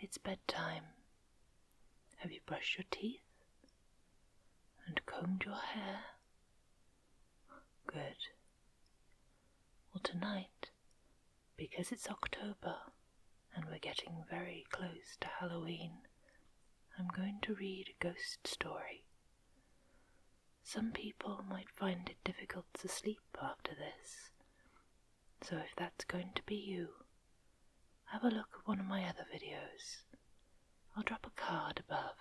It's bedtime. Have you brushed your teeth? And combed your hair? Good. Well, tonight, because it's October and we're getting very close to Halloween, I'm going to read a ghost story. Some people might find it difficult to sleep after this, so if that's going to be you, have a look at one of my other videos. I'll drop a card above.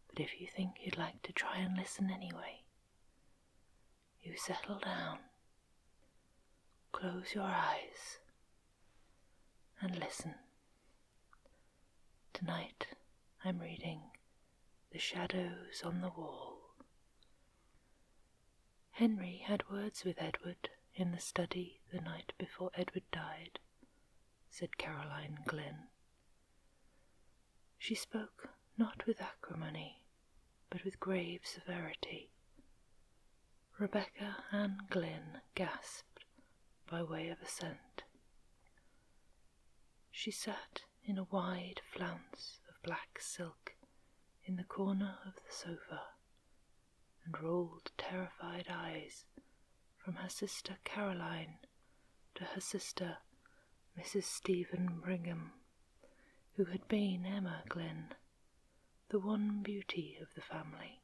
But if you think you'd like to try and listen anyway, you settle down, close your eyes, and listen. Tonight I'm reading The Shadows on the Wall. Henry had words with Edward in the study the night before Edward died, said Caroline Glynn. She spoke not with acrimony, but with grave severity. Rebecca Ann Glynn gasped by way of assent. She sat in a wide flounce of black silk in the corner of the sofa, and rolled terrified eyes from her sister Caroline to her sister Mrs. Stephen Brigham, who had been Emma Glynn, the one beauty of the family.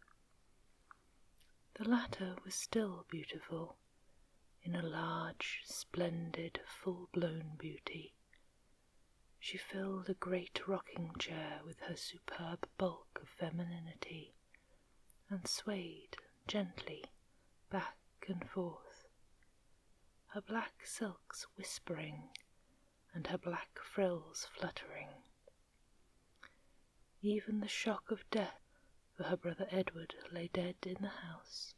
The latter was still beautiful, in a large, splendid, full-blown beauty. She filled a great rocking-chair with her superb bulk of femininity, and swayed gently back and forth, her black silks whispering and her black frills fluttering. Even the shock of death, for her brother Edward lay dead in the house,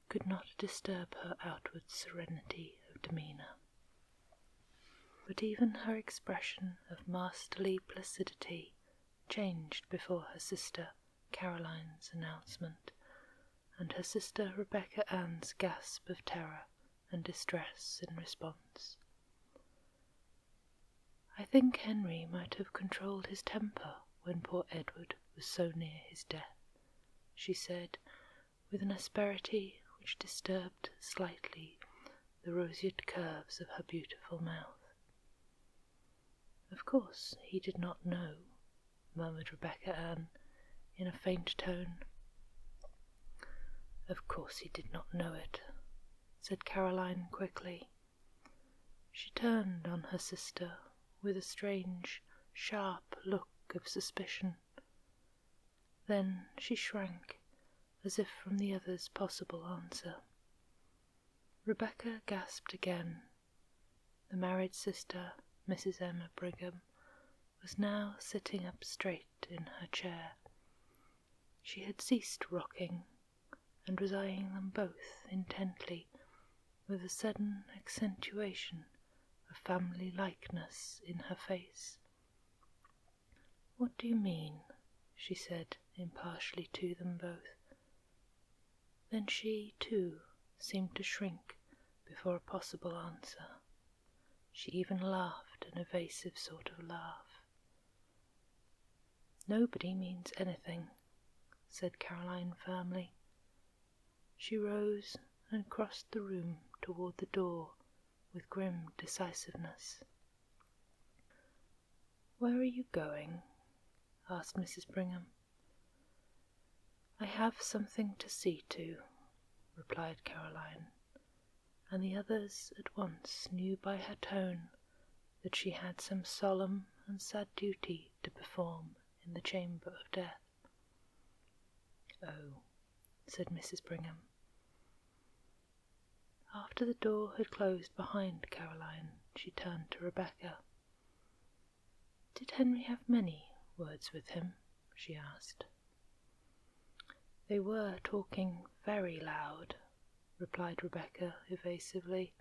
could not disturb her outward serenity of demeanour. But even her expression of masterly placidity changed before her sister Caroline's announcement, and her sister Rebecca Ann's gasp of terror and distress in response. I think Henry might have controlled his temper when poor Edward was so near his death, she said, with an asperity which disturbed slightly the roseate curves of her beautiful mouth. Of course he did not know, murmured Rebecca Ann in a faint tone. Of course he did not know it, said Caroline quickly. She turned on her sister with a strange, sharp look of suspicion. Then she shrank, as if from the other's possible answer. Rebecca gasped again. The married sister, Mrs. Emma Brigham, was now sitting up straight in her chair. She had ceased rocking, and was eyeing them both intently, with a sudden accentuation of family likeness in her face. What do you mean? She said impartially to them both. Then she, too, seemed to shrink before a possible answer. She even laughed an evasive sort of laugh. Nobody means anything, said Caroline firmly. She rose and crossed the room toward the door with grim decisiveness. Where are you going? Asked Mrs. Brigham. I have something to see to, replied Caroline, and the others at once knew by her tone that she had some solemn and sad duty to perform in the chamber of death. Oh, said Mrs. Brigham. After the door had closed behind Caroline, she turned to Rebecca. Did Henry have many words with him? She asked. They were talking very loud, replied Rebecca evasively.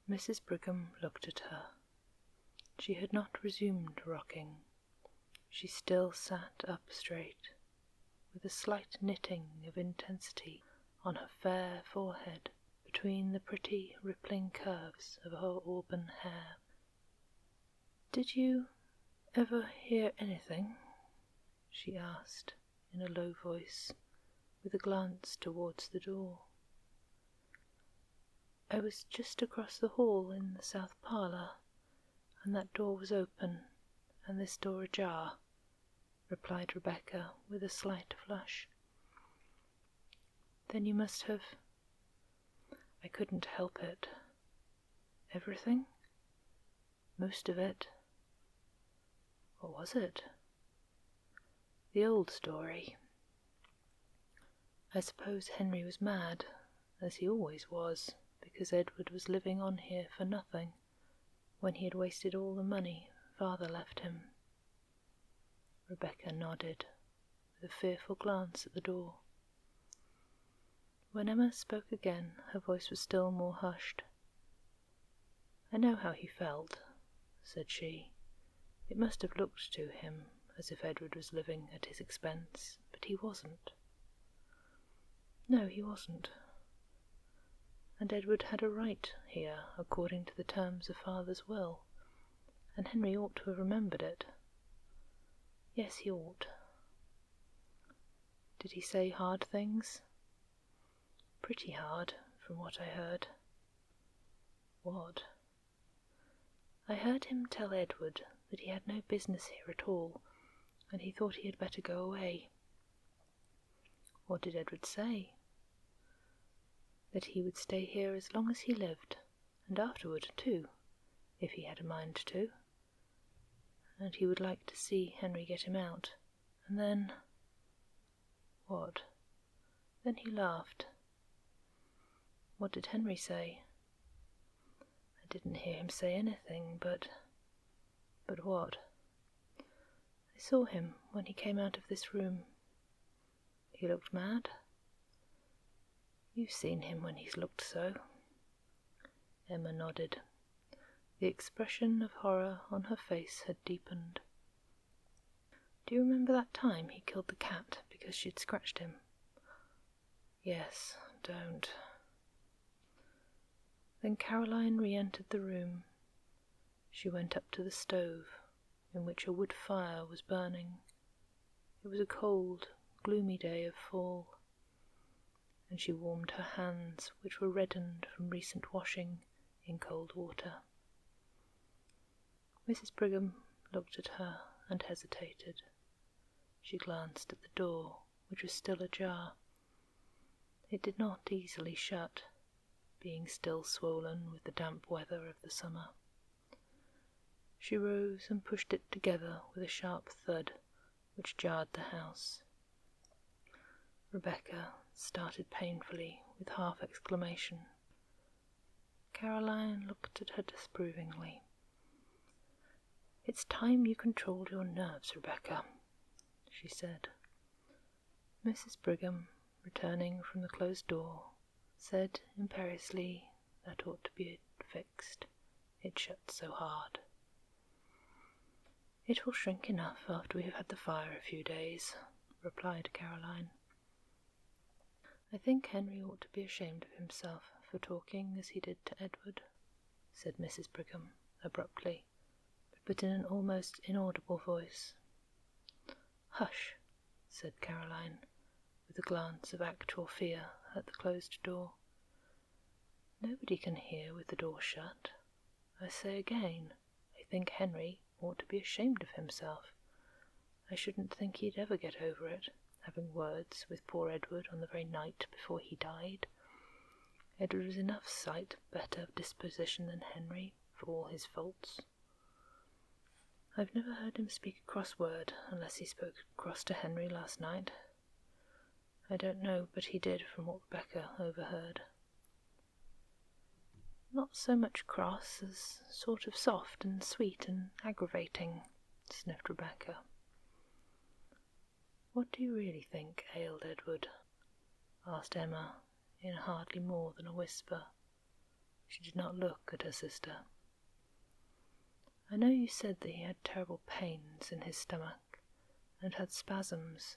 Mrs. Brigham looked at her. She had not resumed rocking. She still sat up straight, with a slight knitting of intensity on her fair forehead between the pretty rippling curves of her auburn hair. "Did you ever hear anything?" she asked in a low voice, with a glance towards the door. "I was just across the hall in the south parlour, and that door was open, and this door ajar," replied Rebecca with a slight flush. "Then you must have—" "I couldn't help it." "Everything?" "Most of it." "What was it?" "The old story. I suppose Henry was mad, as he always was, because Edward was living on here for nothing, when he had wasted all the money father left him." Rebecca nodded, with a fearful glance at the door. When Emma spoke again, her voice was still more hushed. "I know how he felt," said she. "It must have looked to him as if Edward was living at his expense, but he wasn't." "No, he wasn't. And Edward had a right here according to the terms of father's will, and Henry ought to have remembered it." "Yes, he ought." "Did he say hard things?" "Pretty hard, from what I heard." "What?" "I heard him tell Edward that he had no business here at all, and he thought he had better go away." "What did Edward say?" "That he would stay here as long as he lived, and afterward too, if he had a mind to, and he would like to see Henry get him out, and then—" "What?" "Then he laughed." "What did Henry say?" "I didn't hear him say anything, but—" "But what?" "I saw him when he came out of this room." "He looked mad?" "You've seen him when he's looked so." Emma nodded. The expression of horror on her face had deepened. "Do you remember that time he killed the cat because she'd scratched him?" "Yes, don't." Then Caroline re-entered the room. She went up to the stove, in which a wood fire was burning. It was a cold, gloomy day of fall, and she warmed her hands, which were reddened from recent washing in cold water. Mrs. Brigham looked at her and hesitated. She glanced at the door, which was still ajar. It did not easily shut, being still swollen with the damp weather of the summer. She rose and pushed it together with a sharp thud which jarred the house. Rebecca started painfully with half-exclamation. Caroline looked at her disapprovingly. "It's time you controlled your nerves, Rebecca," she said. Mrs. Brigham, returning from the closed door, said imperiously that ought to be fixed. It shut so hard. "It will shrink enough after we have had the fire a few days," replied Caroline. "I think Henry ought to be ashamed of himself for talking as he did to Edward," said Mrs. Brigham abruptly, but in an almost inaudible voice. "Hush," said Caroline, with a glance of actual fear at the closed door. "Nobody can hear with the door shut. I say again, I think Henry ought to be ashamed of himself. I shouldn't think he'd ever get over it, having words with poor Edward on the very night before he died. Edward was enough sight better of disposition than Henry, for all his faults. I've never heard him speak a cross word, unless he spoke cross to Henry last night. I don't know, but he did, from what Rebecca overheard." "Not so much cross as sort of soft and sweet and aggravating," sniffed Rebecca. "What do you really think ailed Edward?" asked Emma, in hardly more than a whisper. She did not look at her sister. "I know you said that he had terrible pains in his stomach and had spasms,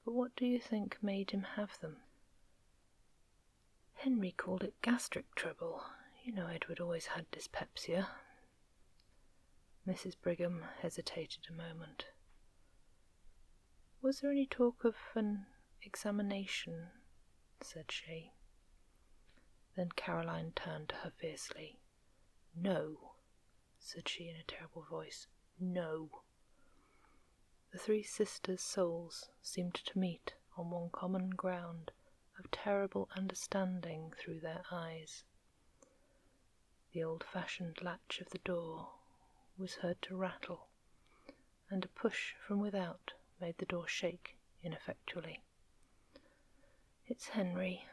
but what do you think made him have them?" Henry called it gastric trouble. You know Edward always had dyspepsia. Mrs. Brigham hesitated a moment. Was there any talk of an examination? Said she. Then Caroline turned to her fiercely. No, said she in a terrible voice. No. The three sisters' souls seemed to meet on one common ground of terrible understanding through their eyes. The old-fashioned latch of the door was heard to rattle, and a push from without made the door shake ineffectually. "It's Henry,"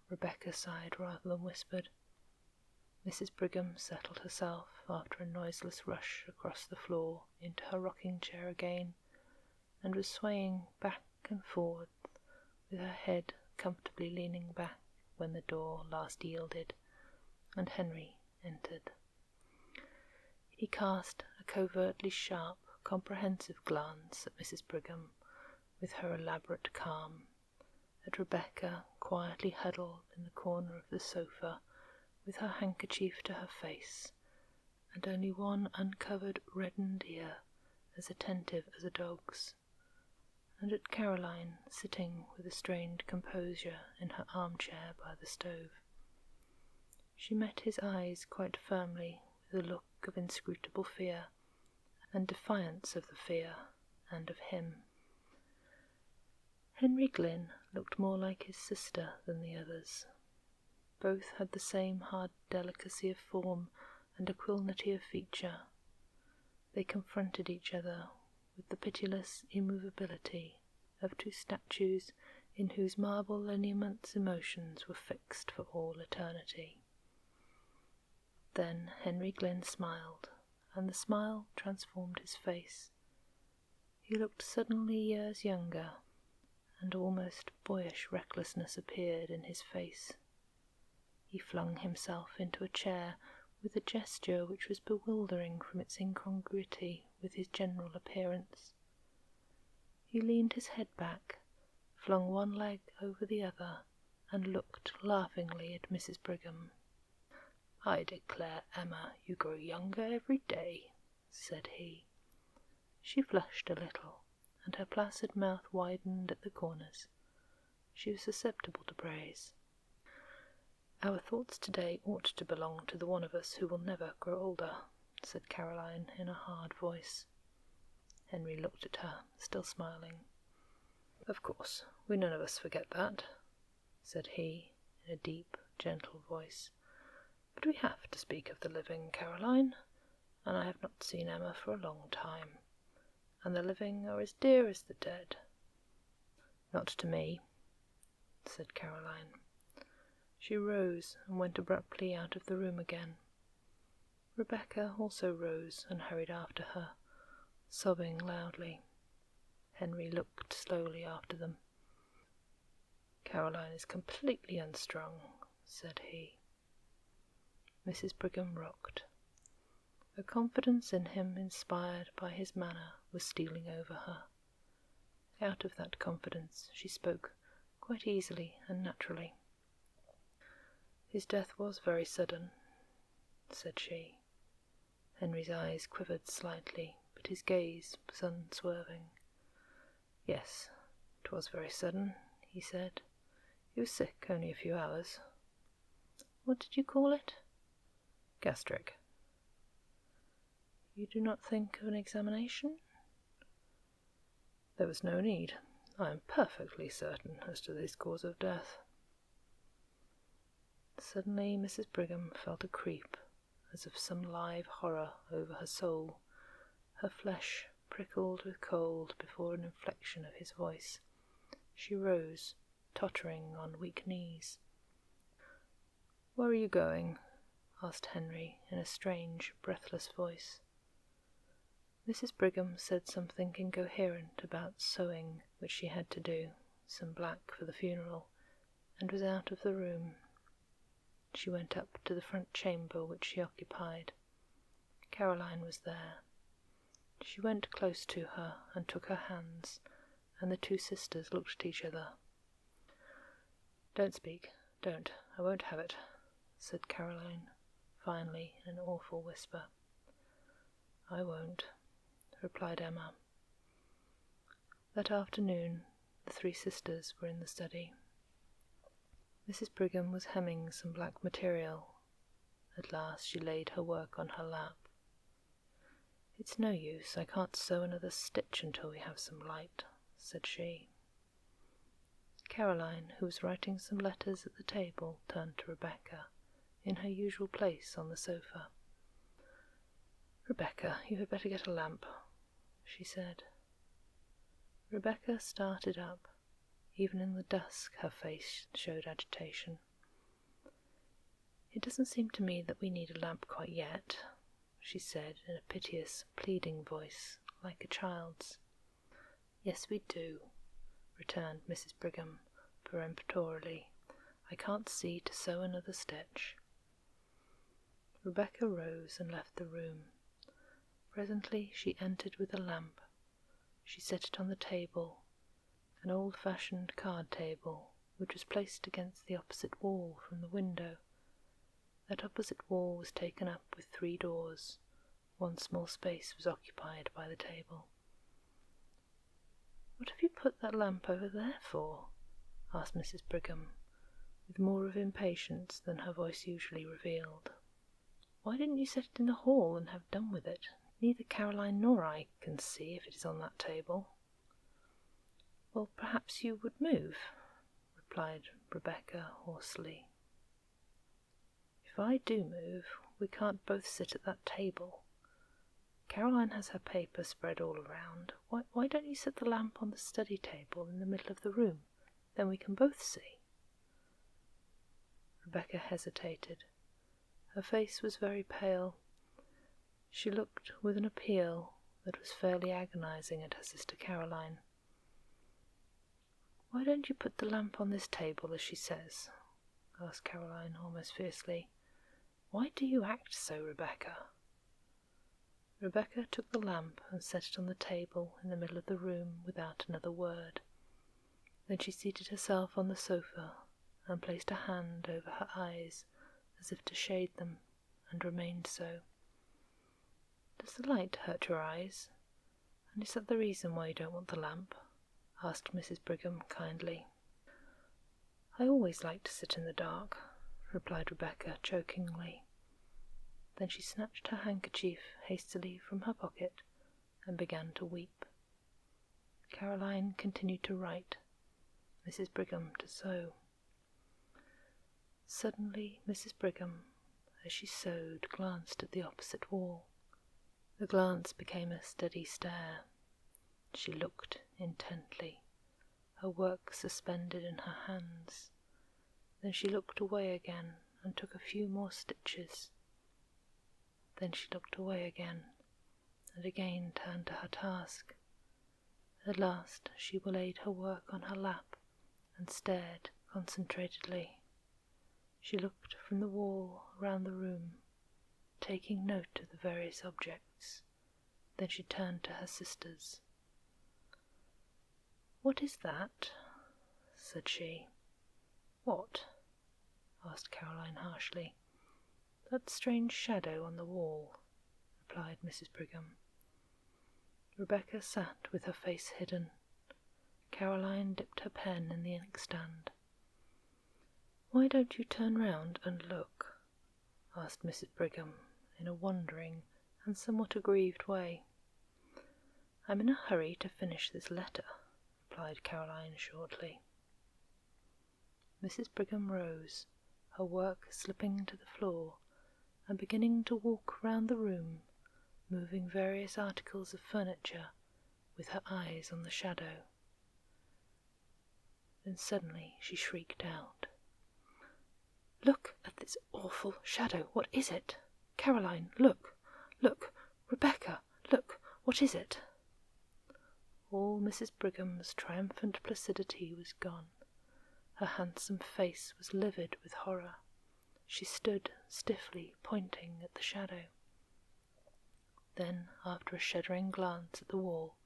Rebecca sighed rather than whispered. Mrs. Brigham settled herself after a noiseless rush across the floor into her rocking chair again, and was swaying back and forth with her head comfortably leaning back when the door last yielded, and Henry entered. He cast a covertly sharp, comprehensive glance at Mrs. Brigham, with her elaborate calm, at Rebecca quietly huddled in the corner of the sofa, with her handkerchief to her face, and only one uncovered reddened ear as attentive as a dog's, and at Caroline sitting with a strained composure in her armchair by the stove. She met his eyes quite firmly with a look of inscrutable fear, and defiance of the fear and of him. Henry Glynn looked more like his sister than the others. Both had the same hard delicacy of form and equanimity of feature. They confronted each other with the pitiless immovability of two statues in whose marble lineaments emotions were fixed for all eternity. Then Henry Glynn smiled, and the smile transformed his face. He looked suddenly years younger, and almost boyish recklessness appeared in his face. He flung himself into a chair with a gesture which was bewildering from its incongruity with his general appearance. He leaned his head back, flung one leg over the other, and looked laughingly at Mrs. Brigham. "I declare, Emma, you grow younger every day," said he. She flushed a little, and her placid mouth widened at the corners. She was susceptible to praise. "Our thoughts today ought to belong to the one of us who will never grow older," said Caroline in a hard voice. Henry looked at her, still smiling. "Of course, we none of us forget that," said he in a deep, gentle voice. "But we have to speak of the living, Caroline, and I have not seen Emma for a long time, and the living are as dear as the dead." "Not to me," said Caroline. She rose and went abruptly out of the room again. Rebecca also rose and hurried after her, sobbing loudly. Henry looked slowly after them. "Caroline is completely unstrung," said he. Mrs. Brigham rocked. A confidence in him inspired by his manner was stealing over her. Out of that confidence she spoke quite easily and naturally. "His death was very sudden," said she. Henry's eyes quivered slightly, but his gaze was unswerving. "Yes, it was very sudden," he said. "He was sick only a few hours." "What did you call it?" "Gastric." "You do not think of an examination?" "There was no need. I am perfectly certain as to his cause of death." Suddenly Mrs. Brigham felt a creep, as of some live horror, over her soul. Her flesh prickled with cold before an inflection of his voice. She rose, tottering on weak knees. "Where are you going?" asked Henry in a strange, breathless voice. Mrs. Brigham said something incoherent about sewing which she had to do, some black for the funeral, and was out of the room. She went up to the front chamber which she occupied. Caroline was there. She went close to her and took her hands, and the two sisters looked at each other. "Don't speak, "Don't. I won't have it," said Caroline, finally, in an awful whisper. "I won't," replied Emma. That afternoon, the three sisters were in the study. Mrs. Brigham was hemming some black material. At last she laid her work on her lap. "It's no use, I can't sew another stitch until we have some light," said she. Caroline, who was writing some letters at the table, turned to Rebecca, in her usual place on the sofa. "Rebecca, you had better get a lamp," she said. Rebecca started up. Even in the dusk her face showed agitation. "It doesn't seem to me that we need a lamp quite yet," she said in a piteous, pleading voice, like a child's. "Yes, we do," returned Mrs. Brigham peremptorily. "I can't see to sew another stitch." Rebecca rose and left the room. Presently she entered with a lamp. She set it on the table, an old-fashioned card table, which was placed against the opposite wall from the window. That opposite wall was taken up with 3 doors. One small space was occupied by the table. "What have you put that lamp over there for?" asked Mrs. Brigham, with more of impatience than her voice usually revealed. "Why didn't you set it in the hall and have done with it? Neither Caroline nor I can see if it is on that table." "Well, perhaps you would move," replied Rebecca hoarsely. "If I do move, we can't both sit at that table. Caroline has her paper spread all around. Why don't you set the lamp on the study table in the middle of the room? Then we can both see." Rebecca hesitated. Her face was very pale. She looked with an appeal that was fairly agonizing at her sister Caroline. "Why don't you put the lamp on this table, as she says?" asked Caroline almost fiercely. "Why do you act so, Rebecca?" Rebecca took the lamp and set it on the table in the middle of the room without another word. Then she seated herself on the sofa and placed a hand over her eyes as if to shade them, and remained so. "Does the light hurt your eyes? And is that the reason why you don't want the lamp?" asked Mrs. Brigham kindly. "I always like to sit in the dark," replied Rebecca chokingly. Then she snatched her handkerchief hastily from her pocket and began to weep. Caroline continued to write, Mrs. Brigham to sew. Suddenly Mrs. Brigham, as she sewed, glanced at the opposite wall. The glance became a steady stare. She looked intently, her work suspended in her hands. Then she looked away again and took a few more stitches. Then she looked away again, and again turned to her task. At last she laid her work on her lap and stared concentratedly. She looked from the wall round the room, taking note of the various objects. Then she turned to her sisters. "What is that?" said she. "What?" asked Caroline harshly. "That strange shadow on the wall," replied Mrs. Brigham. Rebecca sat with her face hidden. Caroline dipped her pen in the inkstand. "Why don't you turn round and look?" asked Mrs. Brigham, in a wondering and somewhat aggrieved way. "I'm in a hurry to finish this letter," replied Caroline shortly. Mrs. Brigham rose, her work slipping to the floor, and beginning to walk round the room, moving various articles of furniture, with her eyes on the shadow. Then suddenly she shrieked out, "Look at this awful shadow! What is it? Caroline, look! Look! Rebecca, look! What is it?" All Mrs. Brigham's triumphant placidity was gone. Her handsome face was livid with horror. She stood stiffly pointing at the shadow. Then, after a shuddering glance at the wall,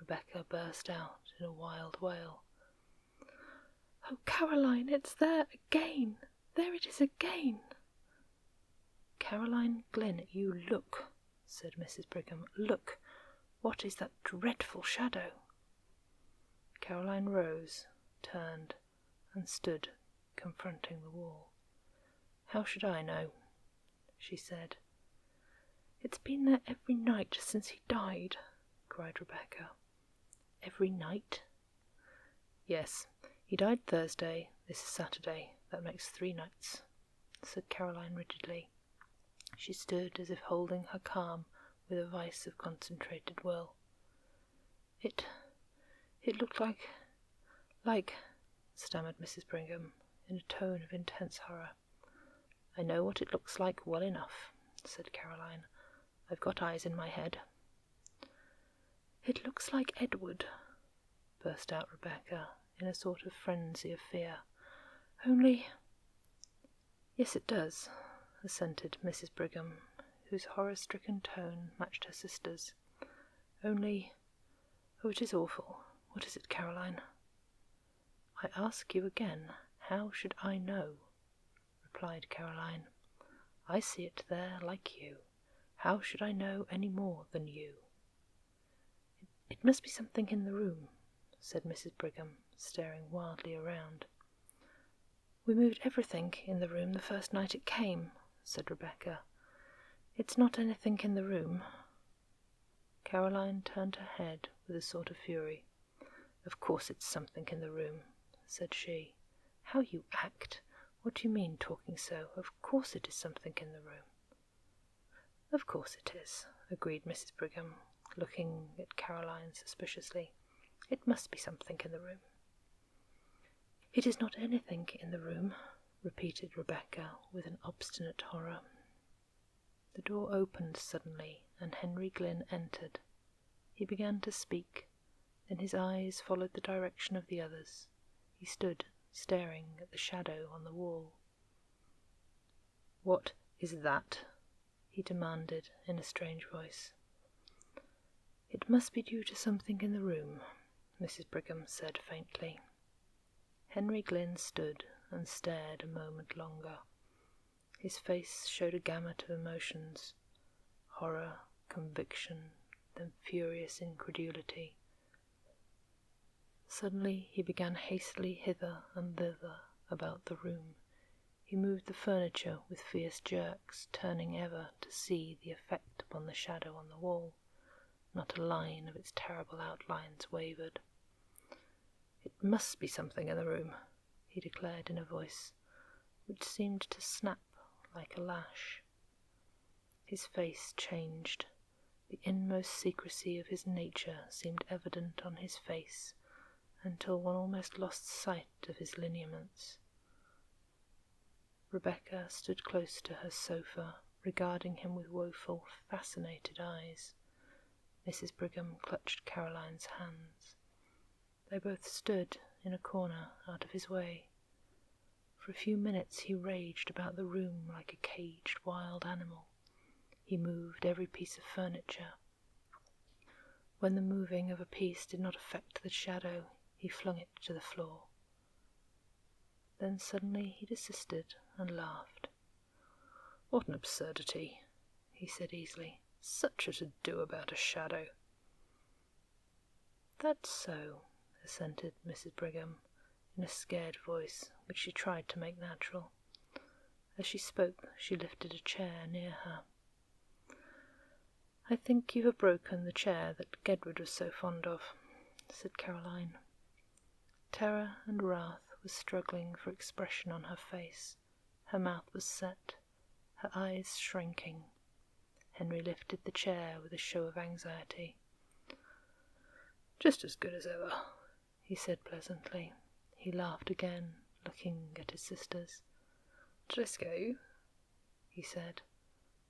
Rebecca burst out in a wild wail. Oh, Caroline, it's there again! There it is again! Caroline Glynn, you look, said Mrs. Brigham. Look! What is that dreadful shadow? Caroline rose, turned, and stood confronting the wall. How should I know? She said. It's been there every night since he died, cried Rebecca. Every night? Yes, he died Thursday, this is Saturday, that makes 3 nights, said Caroline rigidly. She stood as if holding her calm with a vice of concentrated will. It looked like, stammered Mrs. Brigham, in a tone of intense horror. I know what it looks like well enough, said Caroline. I've got eyes in my head. It looks like Edward, burst out Rebecca, in a sort of frenzy of fear. Only... Yes, it does, assented Mrs. Brigham, whose horror-stricken tone matched her sister's. Only... Oh, it is awful. What is it, Caroline? I ask you again, how should I know? Replied Caroline. I see it there like you. How should I know any more than you? It must be something in the room, said Mrs. Brigham, staring wildly around. We moved everything in the room the first night it came, said Rebecca. It's not anything in the room. Caroline turned her head with a sort of fury. Of course it's something in the room, said she. How you act! What do you mean, talking so? Of course it is something in the room. Of course it is, agreed Mrs. Brigham, looking at Caroline suspiciously. It must be something in the room. It is not anything in the room, repeated Rebecca with an obstinate horror. The door opened suddenly, and Henry Glynn entered. He began to speak, then his eyes followed the direction of the others. He stood staring at the shadow on the wall. What is that? He demanded in a strange voice. It must be due to something in the room, Mrs. Brigham said faintly. Henry Glynn stood and stared a moment longer. His face showed a gamut of emotions, horror, conviction, then furious incredulity. Suddenly he began hastily hither and thither about the room. He moved the furniture with fierce jerks, turning ever to see the effect upon the shadow on the wall. Not a line of its terrible outlines wavered. It must be something in the room, he declared in a voice which seemed to snap like a lash. His face changed. The inmost secrecy of his nature seemed evident on his face, until one almost lost sight of his lineaments. Rebecca stood close to her sofa, regarding him with woeful, fascinated eyes. Mrs. Brigham clutched Caroline's hands. They both stood in a corner out of his way. For a few minutes he raged about the room like a caged wild animal. He moved every piece of furniture. When the moving of a piece did not affect the shadow, he flung it to the floor. Then suddenly he desisted and laughed. What an absurdity, he said easily. Such a to-do about a shadow. That's so, assented Mrs. Brigham, in a scared voice which she tried to make natural. As she spoke, she lifted a chair near her. I think you have broken the chair that Edward was so fond of, said Caroline. Terror and wrath were struggling for expression on her face. Her mouth was set, her eyes shrinking. Henry lifted the chair with a show of anxiety. Just as good as ever, he said pleasantly. He laughed again, looking at his sisters. Did I scare you? He said.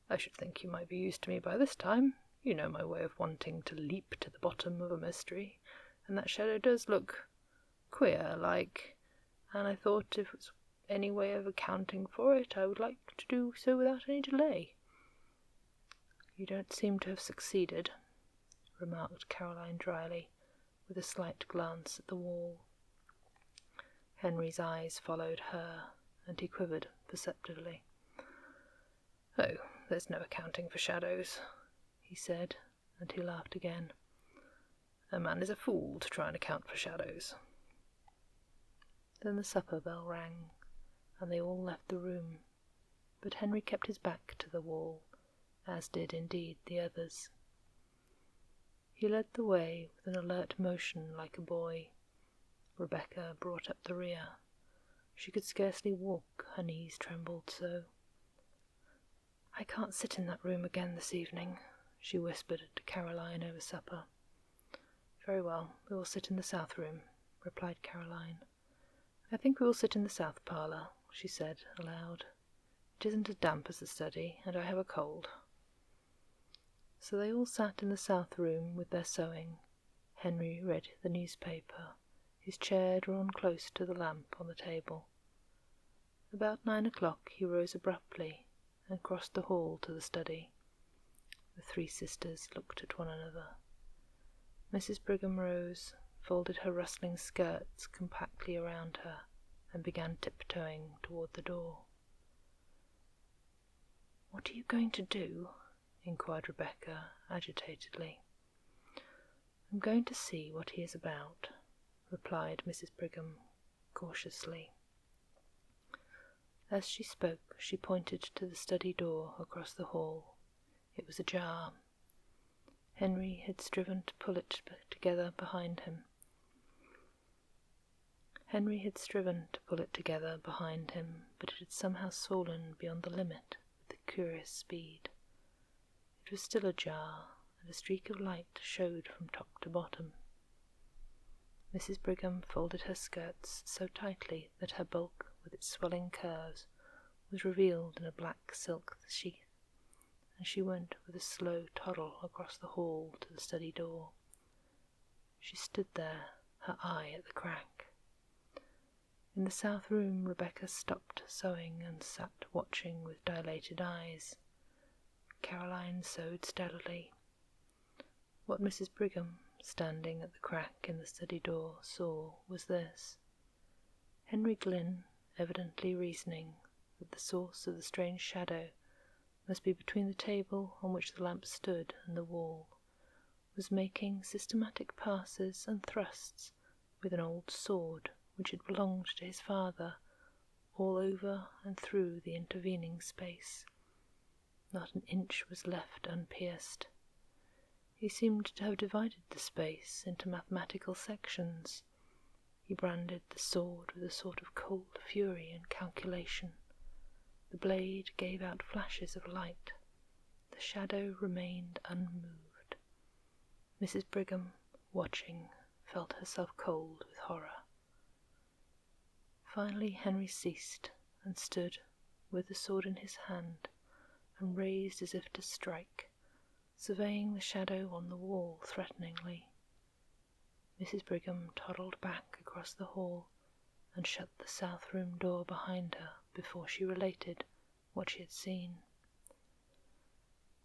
I should think you might be used to me by this time. You know my way of wanting to leap to the bottom of a mystery, and that shadow does look queer, like, and I thought if it was any way of accounting for it, I would like to do so without any delay. You don't seem to have succeeded, remarked Caroline dryly, with a slight glance at the wall. Henry's eyes followed her, and he quivered perceptibly. "Oh, there's no accounting for shadows," he said, and he laughed again. "A man is a fool to try and account for shadows." Then the supper bell rang, and they all left the room, but Henry kept his back to the wall, as did indeed the others. He led the way with an alert motion like a boy. Rebecca brought up the rear. She could scarcely walk, her knees trembled so. "I can't sit in that room again this evening," she whispered to Caroline over supper. "Very well, we will sit in the south room," replied Caroline. "I think we will sit in the south parlour," she said aloud. "It isn't as damp as the study, and I have a cold." So they all sat in the south room with their sewing. Henry read the newspaper, his chair drawn close to the lamp on the table. About 9 o'clock he rose abruptly and crossed the hall to the study. The three sisters looked at one another. Mrs. Brigham rose, folded her rustling skirts compactly around her, and began tiptoeing toward the door. "What are you going to do?" inquired Rebecca agitatedly. "I'm going to see what he is about," replied Mrs. Brigham cautiously. As she spoke, she pointed to the study door across the hall. It was ajar. Henry had striven to pull it together behind him. But it had somehow swollen beyond the limit with a curious speed. It was still ajar, and a streak of light showed from top to bottom. Mrs. Brigham folded her skirts so tightly that her bulk, with its swelling curves, was revealed in a black silk sheath, and she went with a slow toddle across the hall to the study door. She stood there, her eye at the crack. In the south room Rebecca stopped sewing and sat watching with dilated eyes. Caroline sewed steadily. What Mrs. Brigham, standing at the crack in the study door, saw was this: Henry Glynn, evidently reasoning that the source of the strange shadow must be between the table on which the lamp stood and the wall, was making systematic passes and thrusts with an old sword which had belonged to his father, all over and through the intervening space. Not an inch was left unpierced. He seemed to have divided the space into mathematical sections. He branded the sword with a sort of cold fury and calculation. The blade gave out flashes of light. The shadow remained unmoved. Mrs. Brigham, watching, felt herself cold with horror. Finally Henry ceased and stood with the sword in his hand and raised as if to strike, surveying the shadow on the wall threateningly. Mrs. Brigham toddled back across the hall and shut the south room door behind her before she related what she had seen.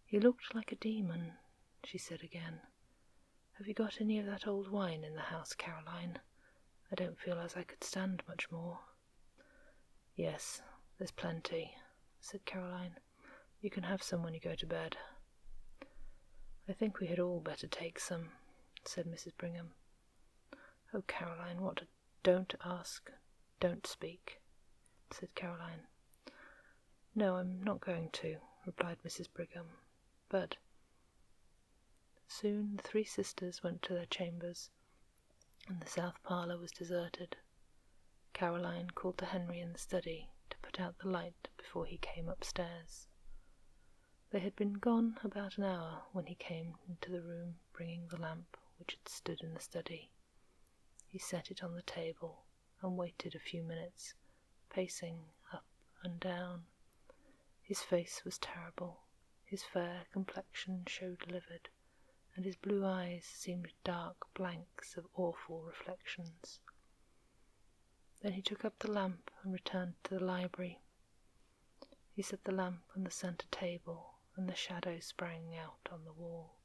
"He looked like a demon," she said again. "Have you got any of that old wine in the house, Caroline? I don't feel as I could stand much more." "Yes, there's plenty," said Caroline. "You can have some when you go to bed." "I think we had all better take some," said Mrs. Brigham. "Oh, Caroline, what don't ask, don't speak," said Caroline. "No, I'm not going to," replied Mrs. Brigham. "But—" Soon the three sisters went to their chambers, and the south parlour was deserted. Caroline called to Henry in the study to put out the light before he came upstairs. They had been gone about an hour when he came into the room bringing the lamp which had stood in the study. He set it on the table and waited a few minutes, pacing up and down. His face was terrible, his fair complexion showed livid, and his blue eyes seemed dark blanks of awful reflections. Then he took up the lamp and returned to the library. He set the lamp on the centre table, and the shadow sprang out on the wall.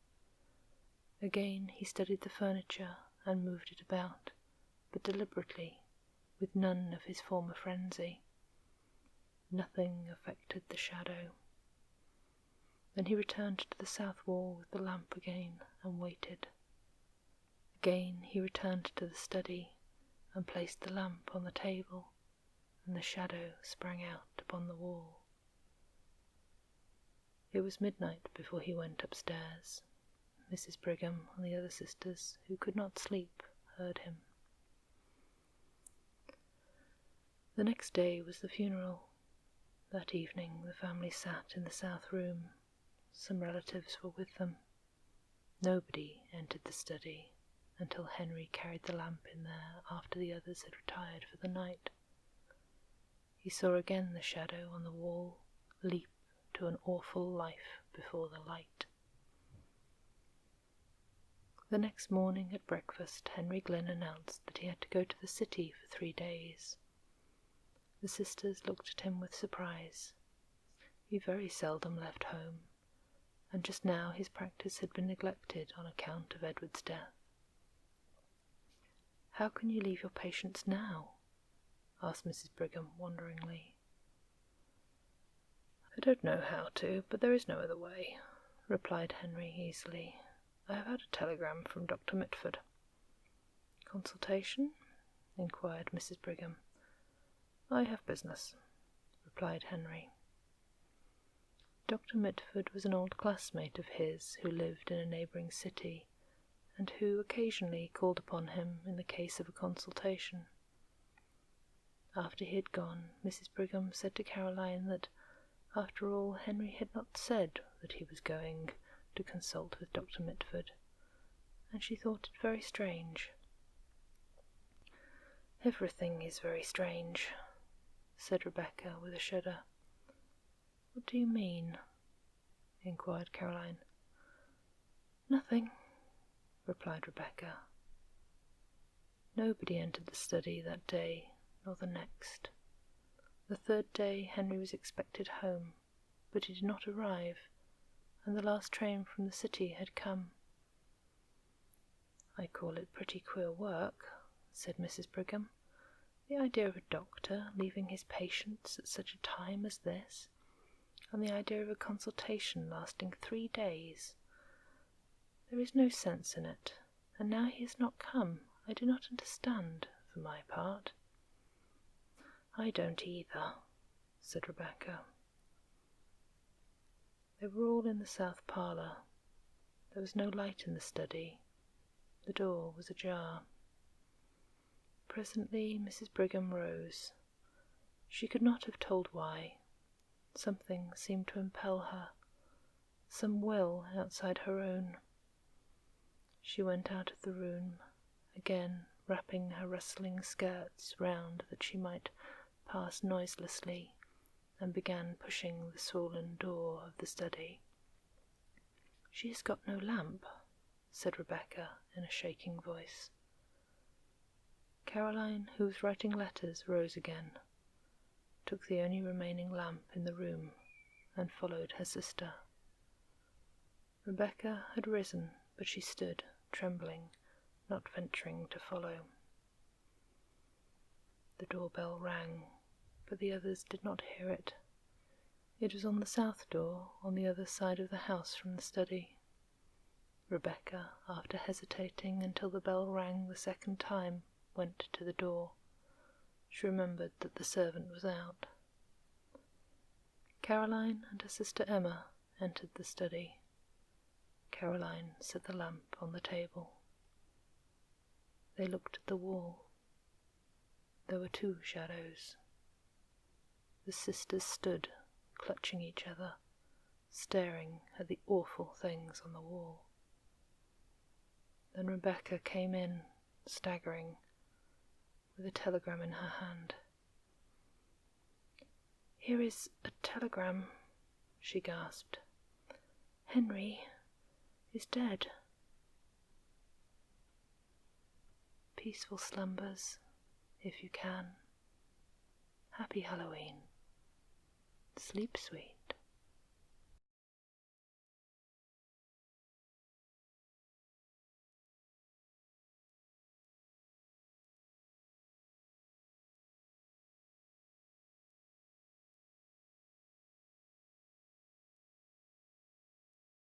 Again he studied the furniture and moved it about, but deliberately, with none of his former frenzy. Nothing affected the shadow. Then he returned to the south wall with the lamp again and waited. Again he returned to the study and placed the lamp on the table, and the shadow sprang out upon the wall. It was midnight before he went upstairs. Mrs. Brigham and the other sisters, who could not sleep, heard him. The next day was the funeral. That evening the family sat in the south room. Some relatives were with them. Nobody entered the study until Henry carried the lamp in there after the others had retired for the night. He saw again the shadow on the wall leap to an awful life before the light. The next morning at breakfast, Henry Glynn announced that he had to go to the city for 3 days. The sisters looked at him with surprise. He very seldom left home, and just now his practice had been neglected on account of Edward's death. "How can you leave your patients now?" asked Mrs. Brigham wonderingly. "I don't know how to, but there is no other way," replied Henry easily. "I have had a telegram from Dr. Mitford." "Consultation?" inquired Mrs. Brigham. "I have business," replied Henry. Dr. Mitford was an old classmate of his who lived in a neighbouring city, and who occasionally called upon him in the case of a consultation. After he had gone, Mrs. Brigham said to Caroline that, after all, Henry had not said that he was going to consult with Dr. Mitford, and she thought it very strange. "Everything is very strange," said Rebecca with a shudder. "What do you mean?" inquired Caroline. "Nothing," replied Rebecca. Nobody entered the study that day, nor the next. The third day Henry was expected home, but he did not arrive, and the last train from the city had come. "I call it pretty queer work," said Mrs. Brigham. "The idea of a doctor leaving his patients at such a time as this, and the idea of a consultation lasting 3 days. There is no sense in it, and now he has not come, I do not understand, for my part." "I don't either," said Rebecca. They were all in the south parlour. There was no light in the study. The door was ajar. Presently Mrs. Brigham rose. She could not have told why. Something seemed to impel her, some will outside her own. She went out of the room, again wrapping her rustling skirts round that she might pass noiselessly, and began pushing the swollen door of the study. "She has got no lamp," said Rebecca in a shaking voice. Caroline, who was writing letters, rose again, took the only remaining lamp in the room, and followed her sister. Rebecca had risen, but she stood, trembling, not venturing to follow. The doorbell rang, but the others did not hear it. It was on the south door, on the other side of the house from the study. Rebecca, after hesitating until the bell rang the second time, went to the door. She remembered that the servant was out. Caroline and her sister Emma entered the study. Caroline set the lamp on the table. They looked at the wall. There were 2 shadows. The sisters stood, clutching each other, staring at the awful things on the wall. Then Rebecca came in, staggering, with a telegram in her hand. "Here is a telegram," she gasped. "Henry is dead." Peaceful slumbers, if you can. Happy Halloween. Sleep sweet.